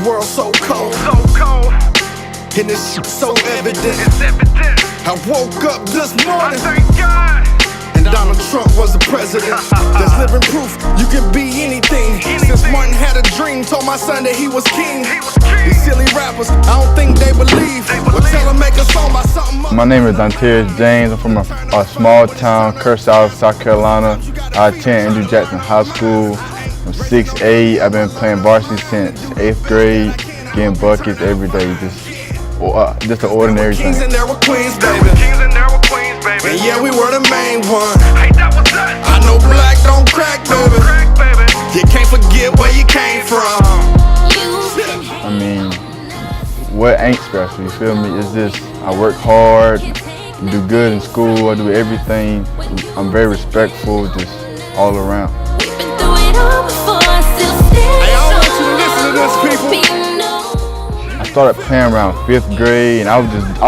world so cold. And this shit so evident. I woke up this morning, and Donald Trump was the president. There's living proof you can be anything. Since Martin had a dream, told my son that he was king. These silly rappers, I don't think they believe. Well, tell them make a song about something. My name is Dontarius James. I'm from a small town, Kershaw, South Carolina. I attend Andrew Jackson High School. I'm 6'8". I've been playing varsity since 8th grade, getting buckets every day. Just an ordinary thing. Kings and there were queens, baby. And yeah, we were the main one. I know black don't crack, baby. You can't forget where you came from. I mean, what ain't special, you feel me? It's just, I work hard, do good in school, I do everything. I'm very respectful, just all around. I started playing around 5th grade, and I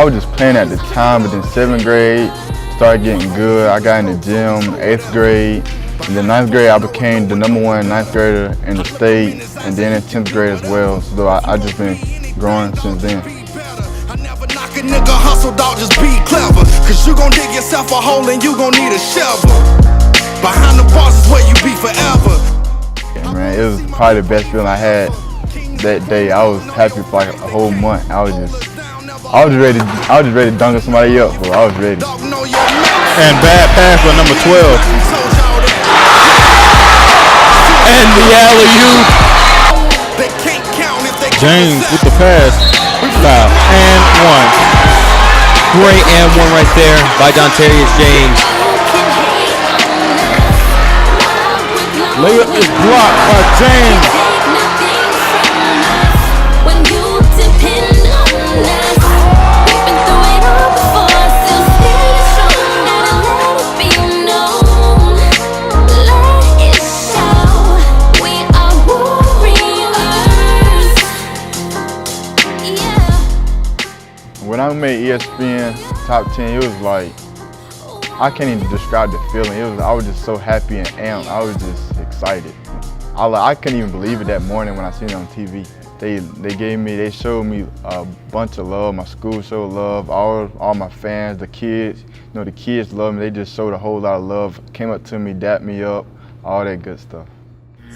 was just playing at the time, but then 7th grade, started getting good. I got in the gym, 8th grade, and then 9th grade I became the #1 9th grader in the state, and then in 10th grade as well. So I just been growing since then. I never knock a nigga hustle, dog, just be clever. Cause you gon' dig yourself a hole and you gon' need a shovel. Behind the bars is where you be forever. Yeah, man, it was probably the best feeling I had that day. I was happy for like a whole month. I was just ready to dunk somebody up, bro. I was ready. And bad pass by number 12. And the alley-oop. James with the pass. Foul. And one. Great and one right there by Dontarius James. Layup is blocked by James. When I made ESPN Top 10, it was like, I can't even describe the feeling. I was just so happy and amped. I was just excited. I couldn't even believe it that morning when I seen it on TV. They showed me a bunch of love. My school showed love. All my fans, the kids, the kids loved me. They just showed a whole lot of love. Came up to me, dapped me up, all that good stuff.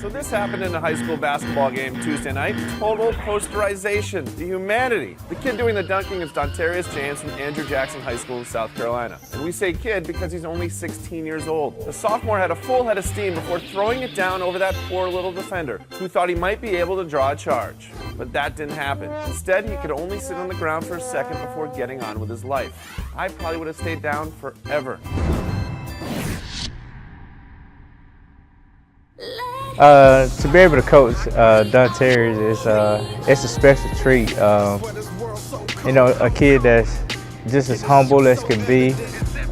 So this happened in a high school basketball game Tuesday night. Total posterization, the humanity. The kid doing the dunking is Dontarius James from Andrew Jackson High School in South Carolina. And we say kid because he's only 16 years old. The sophomore had a full head of steam before throwing it down over that poor little defender who thought he might be able to draw a charge. But that didn't happen. Instead, he could only sit on the ground for a second before getting on with his life. I probably would have stayed down forever. To be able to coach Dontarius it's a special treat. A kid that's just as humble as can be,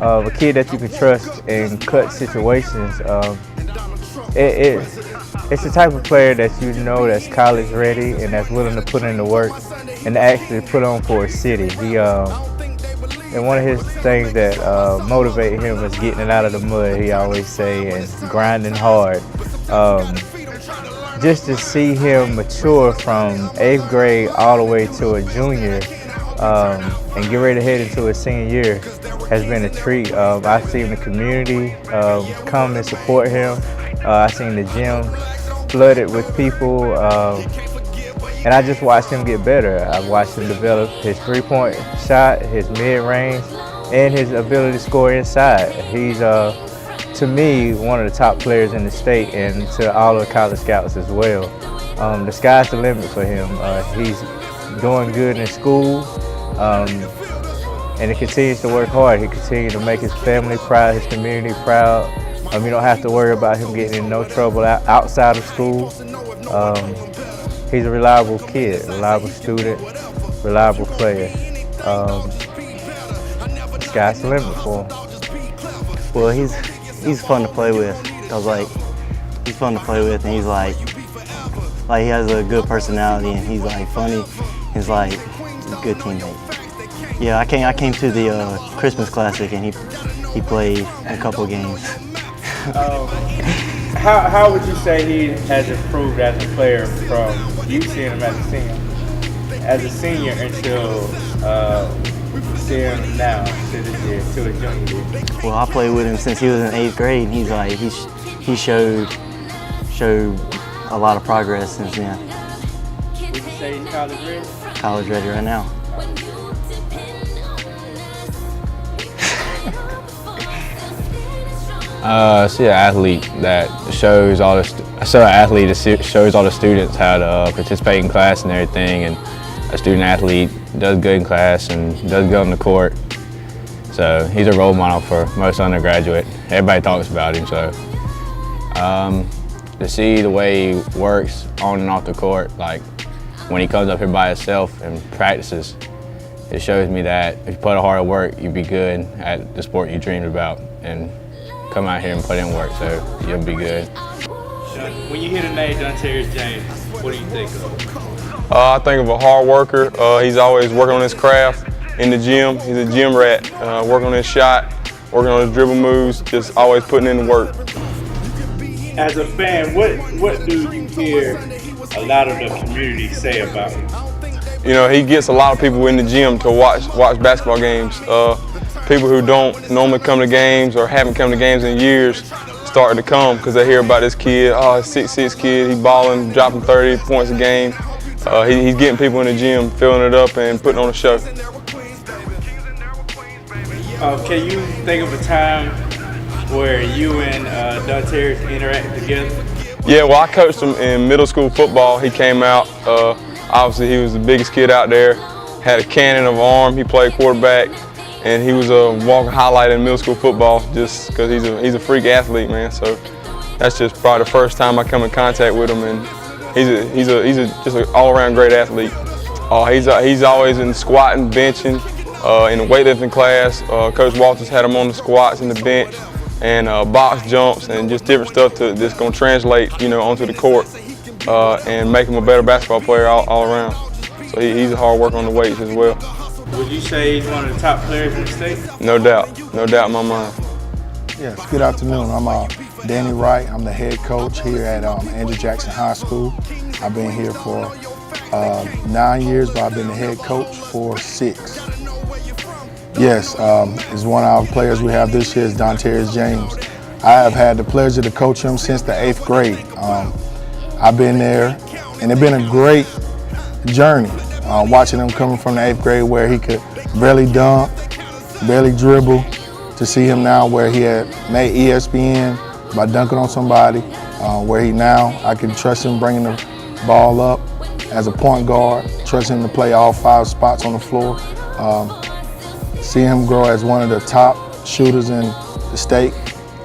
a kid that you can trust in clutch situations. It's the type of player that that's college ready and that's willing to put in the work and to actually put on for a city. And one of his things that motivate him is getting it out of the mud, he always say, and grinding hard. Just to see him mature from 8th grade all the way to a junior and get ready to head into his senior year has been a treat. I've seen the community come and support him. I've seen the gym flooded with people. And I just watched him get better. I've watched him develop his three-point shot, his mid-range, and his ability to score inside. He's, to me, one of the top players in the state and to all of the college scouts as well. The sky's the limit for him. He's doing good in school, and he continues to work hard. He continues to make his family proud, his community proud. You don't have to worry about him getting in no trouble outside of school. He's a reliable kid, reliable student, reliable player. The sky's the limit for him. Well, he's fun to play with. He's fun to play with, and he's like he has a good personality, and he's funny. He's a good teammate. Yeah, I came to the Christmas Classic, and he played a couple games. Oh, How would you say he has improved as a player from you seeing him as a senior until seeing him now to a junior year? Well, I played with him since he was in 8th grade, and he's like he showed a lot of progress since then. Would you say he's college ready? College ready right now. See an athlete that shows all the shows all the students how to participate in class and everything, and a student athlete does good in class and does good on the court. So he's a role model for most undergraduate. Everybody talks about him. So to see the way he works on and off the court, like when he comes up here by himself and practices, it shows me that if you put a hard work, you'll be good at the sport you dreamed about. And come out here and put in work, so you'll be good. When you hear the name Dontarius James, what do you think of? I think of a hard worker. He's always working on his craft in the gym. He's a gym rat, working on his shot, working on his dribble moves, just always putting in the work. As a fan, what do you hear a lot of the community say about him? You know, he gets a lot of people in the gym to watch basketball games. People who don't normally come to games or haven't come to games in years starting to come because they hear about this kid. Oh, 6'6" kid, he's balling, dropping 30 points a game. He's getting people in the gym, filling it up and putting on a show. Can you think of a time where you and Dontarius interacted together? Yeah, well, I coached him in middle school football. He came out, obviously he was the biggest kid out there, had a cannon of arm, he played quarterback. And he was a walking highlight in middle school football just because he's a freak athlete, man. So that's just probably the first time I come in contact with him, and he's just an all-around great athlete. He's always in squatting, benching, in the weightlifting class. Coach Walters had him on the squats and the bench, and box jumps, and just different stuff that's going to translate, onto the court and make him a better basketball player all around. So he's a hard worker on the weights as well. Would you say he's one of the top players in the state? No doubt in my mind. Yes, good afternoon. I'm Danny Wright. I'm the head coach here at Andrew Jackson High School. I've been here for 9 years, but I've been the head coach for 6. Yes, is one of our players we have this year is Dontarius James. I have had the pleasure to coach him since the 8th grade. I've been there, and it's been a great journey. Watching him coming from the 8th grade where he could barely dunk, barely dribble, to see him now where he had made ESPN by dunking on somebody, where I can trust him bringing the ball up as a point guard, trust him to play all 5 spots on the floor. See him grow as one of the top shooters in the state,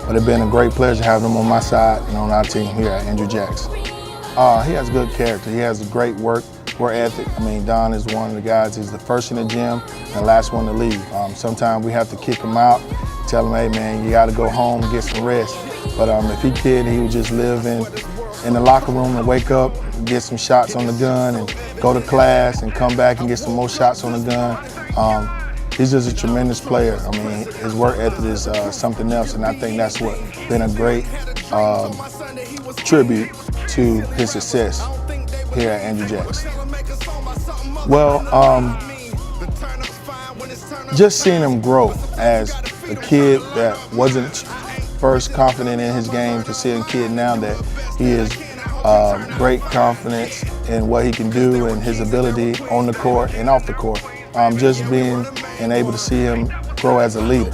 but it's been a great pleasure having him on my side and on our team here at Andrew Jackson. He has good character. He has a great work ethic. I mean, Don is one of the guys, he's the first in the gym and the last one to leave. Sometimes we have to kick him out, tell him, hey man, you got to go home and get some rest. But if he could, he would just live in the locker room and wake up, get some shots on the gun and go to class and come back and get some more shots on the gun. He's just a tremendous player. I mean, his work ethic is something else, and I think that's what been a great tribute to his success here at Andrew Jackson. Well, just seeing him grow as a kid that wasn't first confident in his game to see a kid now that he is great confidence in what he can do and his ability on the court and off the court. Just being and able to see him grow as a leader,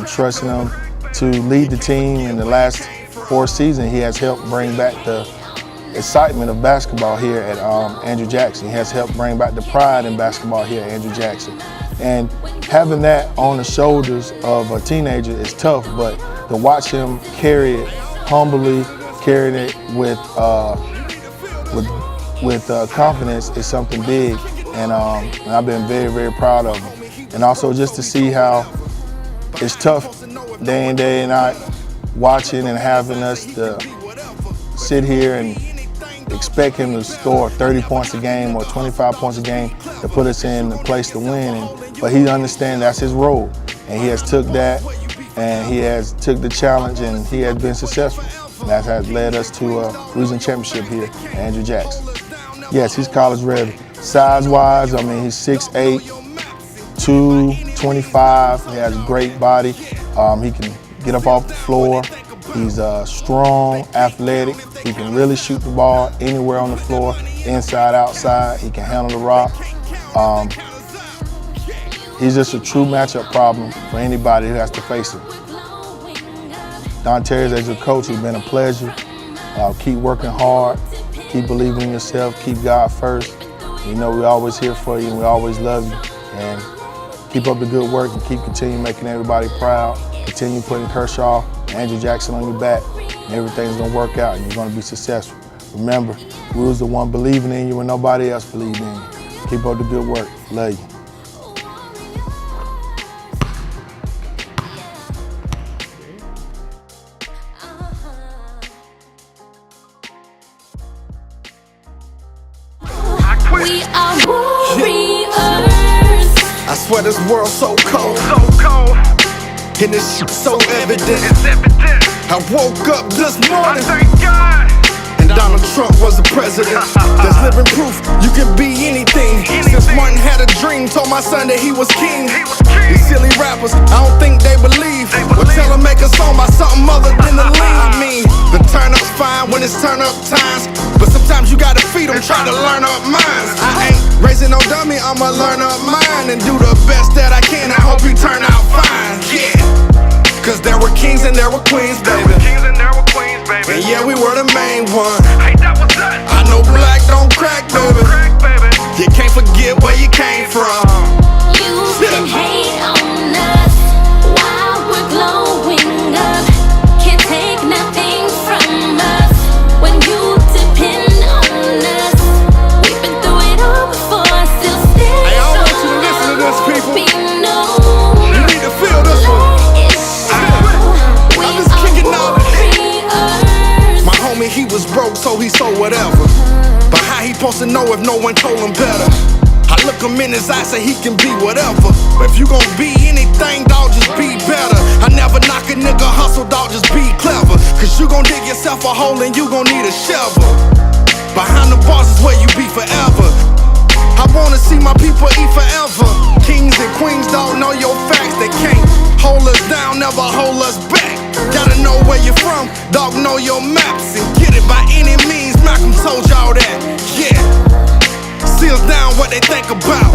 trusting him to lead the team. In the last 4 seasons, he has helped bring back the excitement of basketball here at Andrew Jackson. He has helped bring back the pride in basketball here at Andrew Jackson. And having that on the shoulders of a teenager is tough, but to watch him carry it humbly, carrying it with confidence is something big. And I've been very, very proud of him. And also just to see how it's tough day in, day out, watching and having us to sit here and expect him to score 30 points a game or 25 points a game to put us in the place to win. But he understands that's his role. And he has took that and he has took the challenge and he has been successful. And that has led us to a region championship here at Andrew Jackson. Yes, he's college ready. Size-wise, I mean, he's 6'8", 225. He has a great body. He can get up off the floor. He's strong, athletic. He can really shoot the ball anywhere on the floor, inside, outside. He can handle the rock. He's just a true matchup problem for anybody who has to face him. Dontarius, as your coach, has been a pleasure. Keep working hard, keep believing in yourself, keep God first. You know we're always here for you and we always love you. And keep up the good work and keep continuing making everybody proud. Continue putting Kershaw and Andrew Jackson on your back, and everything's gonna work out and you're gonna be successful. Remember, we was the one believing in you when nobody else believed in you. Keep up the good work. Love you. We are warriors. I swear this world's so cold. And this shit so evident. I woke up this morning. And Donald Trump was the president. There's living proof you can be anything. Since Martin had a dream, told my son that he was king. These silly rappers, I don't think they believe. Well, tell them make a song about something other than the lean mean. The turn up's fine when it's turn up times, but sometimes you gotta feed them, try to learn up minds. I ain't raising no dummy, I'ma learn up mine and do the best that I can. I hope you turn out fine, yeah. Cause there were kings and there were queens, baby. And yeah, we were the main one. I know black don't crack, baby. You can't forget where you came from. You can hate on us while we're glowing up. Can't take nothing from us when you depend on us. We've been through it all before, still stand. Hey, I want you to listen to this, people. Be known. You need to feel this one. I'm just kicking out. My homie, he was broke, so he sold whatever. But how he supposed to know if no one told him better? I look him in his eyes, say he can be whatever. But if you gon' be anything, dawg, just be better. I never knock a nigga hustle, dawg, just be clever. Cause you gon' dig yourself a hole and you gon' need a shovel. Behind the bars is where you be forever. I wanna see my people eat forever. Kings and queens don't know your facts. They can't hold us down, never hold us back. Gotta know where you're from, dog, know your maps. And get it by any means, Malcolm told y'all that, yeah. Seals down what they think about.